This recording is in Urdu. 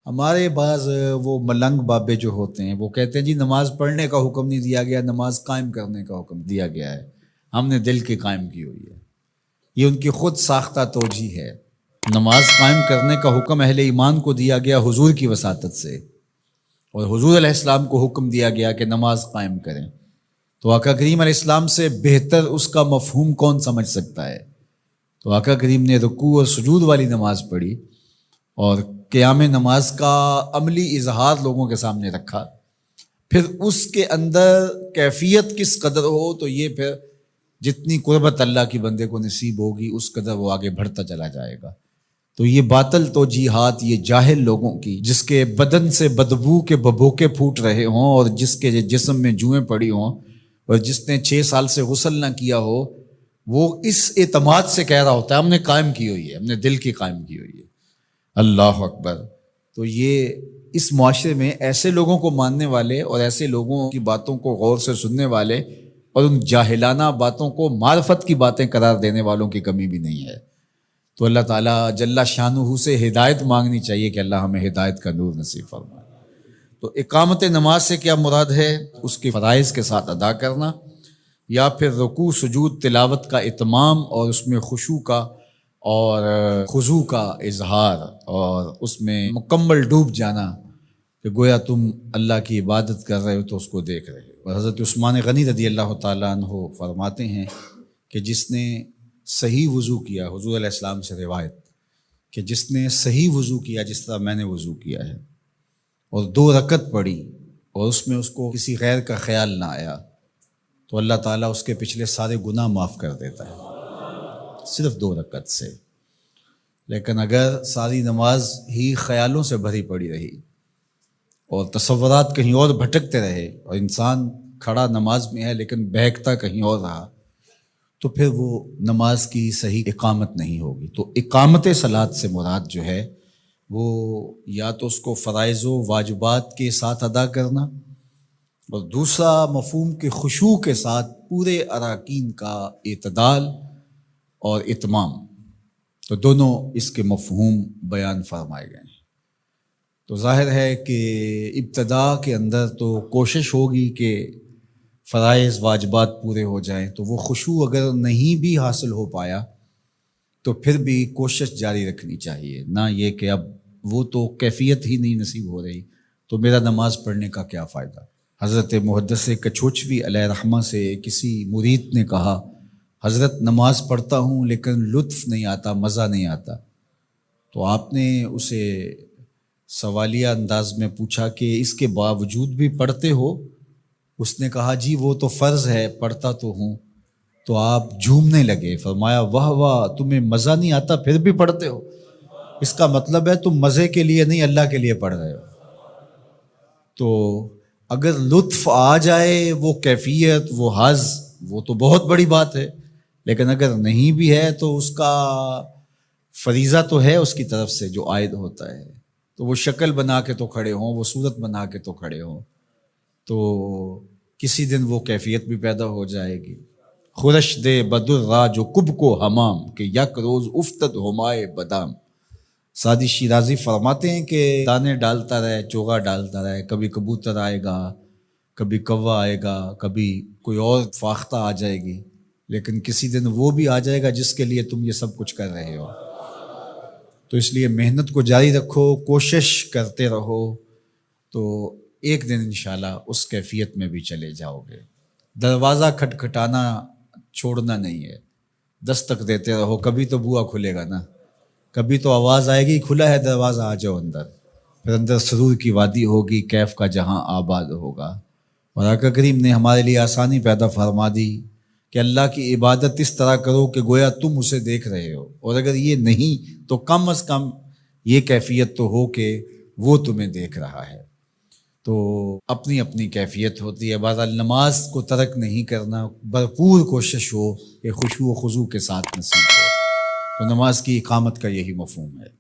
ہمارے بعض وہ ملنگ بابے جو ہوتے ہیں وہ کہتے ہیں جی نماز پڑھنے کا حکم نہیں دیا گیا، نماز قائم کرنے کا حکم دیا گیا ہے، ہم نے دل کی قائم کی ہوئی ہے۔ یہ ان کی خود ساختہ توجیہ ہے۔ نماز قائم کرنے کا حکم اہل ایمان کو دیا گیا حضور کی وساطت سے، اور حضور علیہ السلام کو حکم دیا گیا کہ نماز قائم کریں، تو آقا کریم علیہ السلام سے بہتر اس کا مفہوم کون سمجھ سکتا ہے؟ تو آقا کریم نے رکوع اور سجود والی نماز پڑھی اور قیام نماز کا عملی اظہار لوگوں کے سامنے رکھا، پھر اس کے اندر کیفیت کس قدر ہو تو یہ پھر جتنی قربت اللہ کی بندے کو نصیب ہوگی اس قدر وہ آگے بڑھتا چلا جائے گا۔ تو یہ باطل توجیہات یہ جاہل لوگوں کی، جس کے بدن سے بدبو کے ببوکے پھوٹ رہے ہوں اور جس کے جسم میں جوئیں پڑی ہوں اور جس نے 6 سال سے غسل نہ کیا ہو، وہ اس اعتماد سے کہہ رہا ہوتا ہے ہم نے قائم کی ہوئی ہے، ہم نے دل کی قائم کی ہوئی ہے۔ اللہ اکبر۔ تو یہ اس معاشرے میں ایسے لوگوں کو ماننے والے اور ایسے لوگوں کی باتوں کو غور سے سننے والے اور ان جاہلانہ باتوں کو معرفت کی باتیں قرار دینے والوں کی کمی بھی نہیں ہے۔ تو اللہ تعالیٰ جل شانہ سے ہدایت مانگنی چاہیے کہ اللہ ہمیں ہدایت کا نور نصیب فرمائے۔ تو اقامت نماز سے کیا مراد ہے؟ اس کے فرائض کے ساتھ ادا کرنا، یا پھر رکوع سجود تلاوت کا اتمام اور اس میں خشوع کا اور خضوع کا اظہار اور اس میں مکمل ڈوب جانا کہ گویا تم اللہ کی عبادت کر رہے ہو تو اس کو دیکھ رہے ہو۔ اور حضرت عثمان غنی رضی اللہ تعالیٰ عنہ فرماتے ہیں کہ جس نے صحیح وضو کیا، حضور علیہ السلام سے روایت کہ جس نے صحیح وضو کیا جس طرح میں نے وضو کیا ہے اور 2 رکعت پڑھی اور اس میں اس کو کسی غیر کا خیال نہ آیا، تو اللہ تعالیٰ اس کے پچھلے سارے گناہ معاف کر دیتا ہے صرف 2 رکعت سے۔ لیکن اگر ساری نماز ہی خیالوں سے بھری پڑی رہی اور تصورات کہیں اور بھٹکتے رہے اور انسان کھڑا نماز میں ہے لیکن بہکتا کہیں اور رہا، تو پھر وہ نماز کی صحیح اقامت نہیں ہوگی۔ تو اقامت صلاۃ سے مراد جو ہے وہ یا تو اس کو فرائض و واجبات کے ساتھ ادا کرنا، اور دوسرا مفہوم کے خشوع کے ساتھ پورے اراکین کا اعتدال اور اتمام، تو دونوں اس کے مفہوم بیان فرمائے گئے ہیں۔ تو ظاہر ہے کہ ابتدا کے اندر تو کوشش ہوگی کہ فرائض واجبات پورے ہو جائیں، تو وہ خشوع اگر نہیں بھی حاصل ہو پایا تو پھر بھی کوشش جاری رکھنی چاہیے، نہ یہ کہ اب وہ تو کیفیت ہی نہیں نصیب ہو رہی تو میرا نماز پڑھنے کا کیا فائدہ۔ حضرت محدث کچھوچوی علیہ رحمہ سے کسی مرید نے کہا حضرت نماز پڑھتا ہوں لیکن لطف نہیں آتا، مزہ نہیں آتا۔ تو آپ نے اسے سوالیہ انداز میں پوچھا کہ اس کے باوجود بھی پڑھتے ہو؟ اس نے کہا جی وہ تو فرض ہے، پڑھتا تو ہوں۔ تو آپ جھومنے لگے، فرمایا واہ واہ، تمہیں مزہ نہیں آتا پھر بھی پڑھتے ہو؟ اس کا مطلب ہے تم مزے کے لیے نہیں اللہ کے لیے پڑھ رہے ہو۔ تو اگر لطف آ جائے، وہ کیفیت، وہ حظ، وہ تو بہت بڑی بات ہے، لیکن اگر نہیں بھی ہے تو اس کا فریضہ تو ہے اس کی طرف سے جو عائد ہوتا ہے، تو وہ شکل بنا کے تو کھڑے ہوں، وہ صورت بنا کے تو کھڑے ہوں، تو کسی دن وہ کیفیت بھی پیدا ہو جائے گی۔ خورش دے بدر را جو کب کو حمام کہ یک روز افتد ہمائے بدام۔ سعدی شیرازی فرماتے ہیں کہ دانے ڈالتا رہے، چوغا ڈالتا رہے، کبھی کبوتر آئے گا، کبھی کوا آئے گا، کبھی کوئی اور فاختہ آ جائے گی، لیکن کسی دن وہ بھی آ جائے گا جس کے لیے تم یہ سب کچھ کر رہے ہو۔ تو اس لیے محنت کو جاری رکھو، کوشش کرتے رہو، تو ایک دن انشاءاللہ اس کیفیت میں بھی چلے جاؤ گے۔ دروازہ کھٹکھٹانا چھوڑنا نہیں ہے، دستک دیتے رہو، کبھی تو بوا کھلے گا نا، کبھی تو آواز آئے گی کھلا ہے دروازہ آ جاؤ اندر، پھر اندر سرور کی وادی ہوگی، کیف کا جہاں آباد ہوگا۔ اور آقا کریم نے ہمارے لیے آسانی پیدا فرما دی کہ اللہ کی عبادت اس طرح کرو کہ گویا تم اسے دیکھ رہے ہو، اور اگر یہ نہیں تو کم از کم یہ کیفیت تو ہو کہ وہ تمہیں دیکھ رہا ہے۔ تو اپنی اپنی کیفیت ہوتی ہے، بہرحال نماز کو ترک نہیں کرنا، بھرپور کوشش ہو کہ خشوع و خضوع کے ساتھ نصیب ہو۔ تو نماز کی اقامت کا یہی مفہوم ہے۔